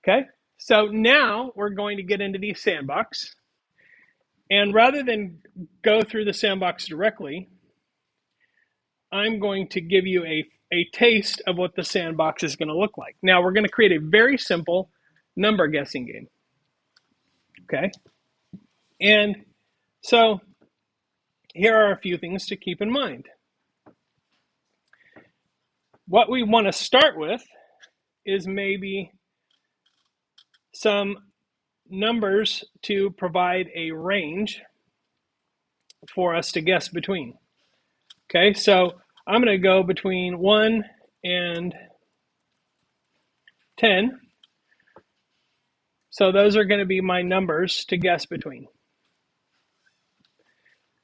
Okay, so now we're going to get into the sandbox. And rather than go through the sandbox directly, I'm going to give you a taste of what the sandbox is going to look like. Now we're going to create a very simple number guessing game. Okay, and so here are a few things to keep in mind. What we want to start with is maybe some numbers to provide a range for us to guess between. Okay, so I'm going to go between 1 and 10. So those are going to be my numbers to guess between.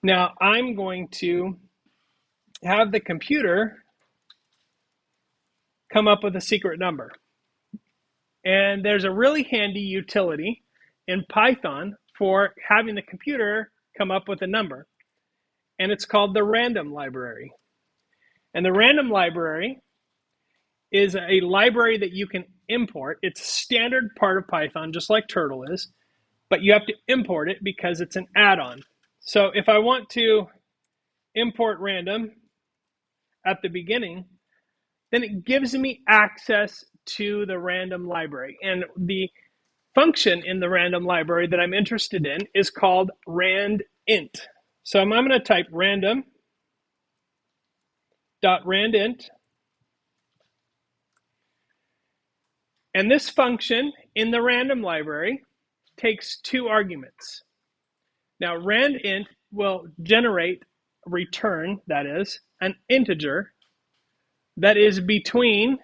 Now I'm going to have the computer come up with a secret number. And there's a really handy utility in Python for having the computer come up with a number. And it's called the random library. And the random library is a library that you can import. It's a standard part of Python, just like Turtle is, but you have to import it because it's an add-on. So if I want to import random at the beginning, then it gives me access to the random library. And the function in the random library that I'm interested in is called randint. So I'm going to type random.randint. And this function in the random library takes 2 arguments. Now, randint will generate return, that is, an integer that is between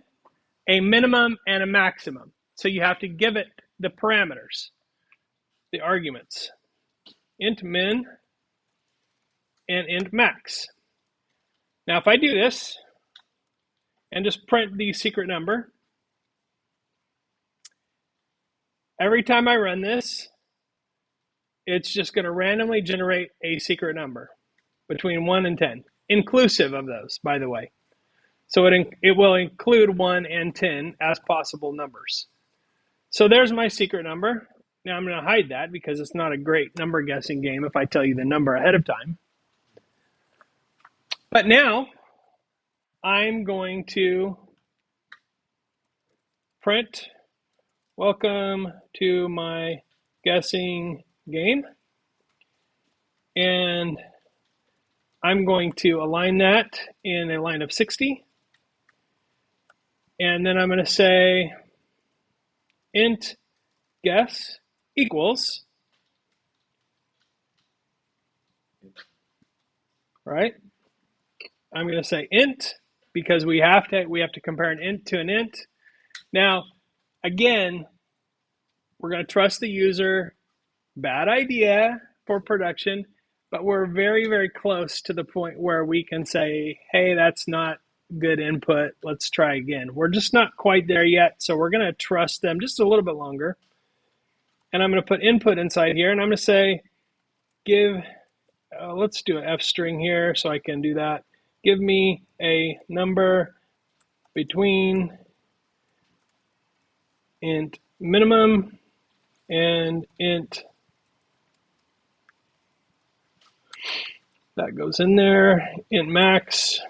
a minimum and a maximum. So you have to give it the parameters, the arguments, int min and int max. Now, if I do this and just print the secret number, every time I run this, it's just going to randomly generate a secret number between 1 and 10, inclusive of those, by the way. So it will include 1 and 10 as possible numbers. So there's my secret number. Now I'm going to hide that because it's not a great number guessing game if I tell you the number ahead of time. But now I'm going to print welcome to my guessing game. And I'm going to align that in a line of 60. And then I'm going to say int guess equals, right? I'm going to say int because we have to compare an int to an int. Now, again, we're going to trust the user. Bad idea for production, but we're very, very close to the point where we can say, hey, that's not good input. Let's try again. We're just not quite there yet, so we're going to trust them just a little bit longer. And I'm going to put input inside here, and I'm going to say, let's do an F string here so I can do that. Give me a number between int minimum and int. That goes in there, int max.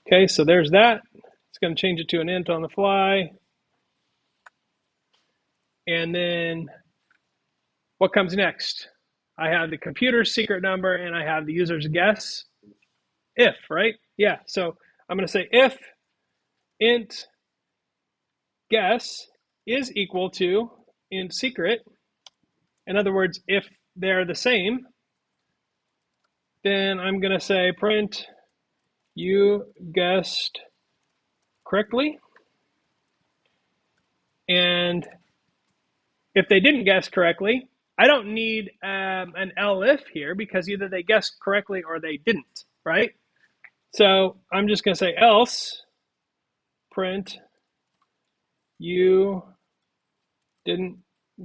Okay, so there's that. It's going to change it to an int on the fly. And then what comes next? I have the computer's secret number and I have the user's guess. If, right? Yeah, so I'm going to say if int guess is equal to int secret. In other words, if they're the same, then I'm going to say print you guessed correctly. And if they didn't guess correctly, I don't need an elif here because either they guessed correctly or they didn't, right? So I'm just going to say else print you didn't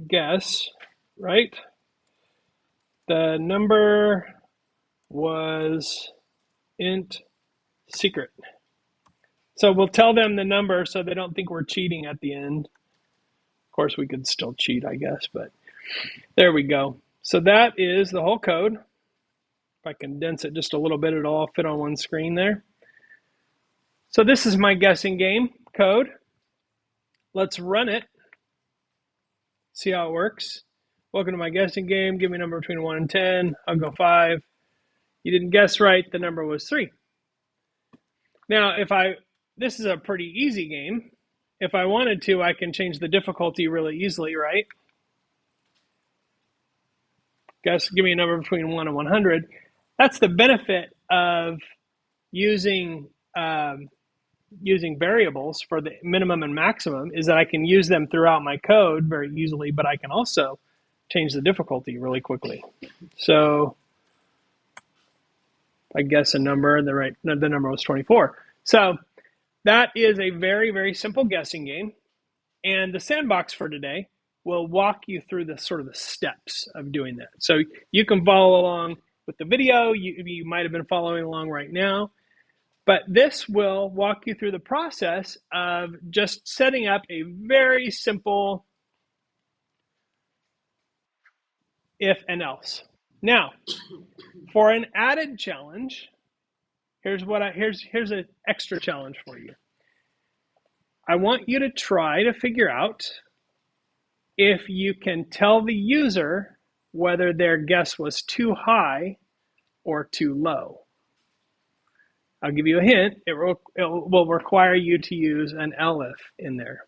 guess, right? The number was int secret. So we'll tell them the number so they don't think we're cheating at the end. Of course, we could still cheat, I guess, but there we go. So that is the whole code. If I condense it just a little bit, it'll all fit on one screen there. So this is my guessing game code. Let's run it. See how it works. Welcome to my guessing game. Give me a number between 1 and 10. I'll go 5. You didn't guess right. The number was 3. Now, this is a pretty easy game. If I wanted to, I can change the difficulty really easily, right? Guess, give me a number between 1 and 100. That's the benefit of using variables for the minimum and maximum, is that I can use them throughout my code very easily, but I can also change the difficulty really quickly. So I guess a number, the number was 24. So that is a very, very simple guessing game. And the sandbox for today will walk you through the steps of doing that. So you can follow along with the video. You might have been following along right now. But this will walk you through the process of just setting up a very simple if and else. Now, for an added challenge, here's an extra challenge for you. I want you to try to figure out if you can tell the user whether their guess was too high or too low. I'll give you a hint. It will require you to use an elif in there.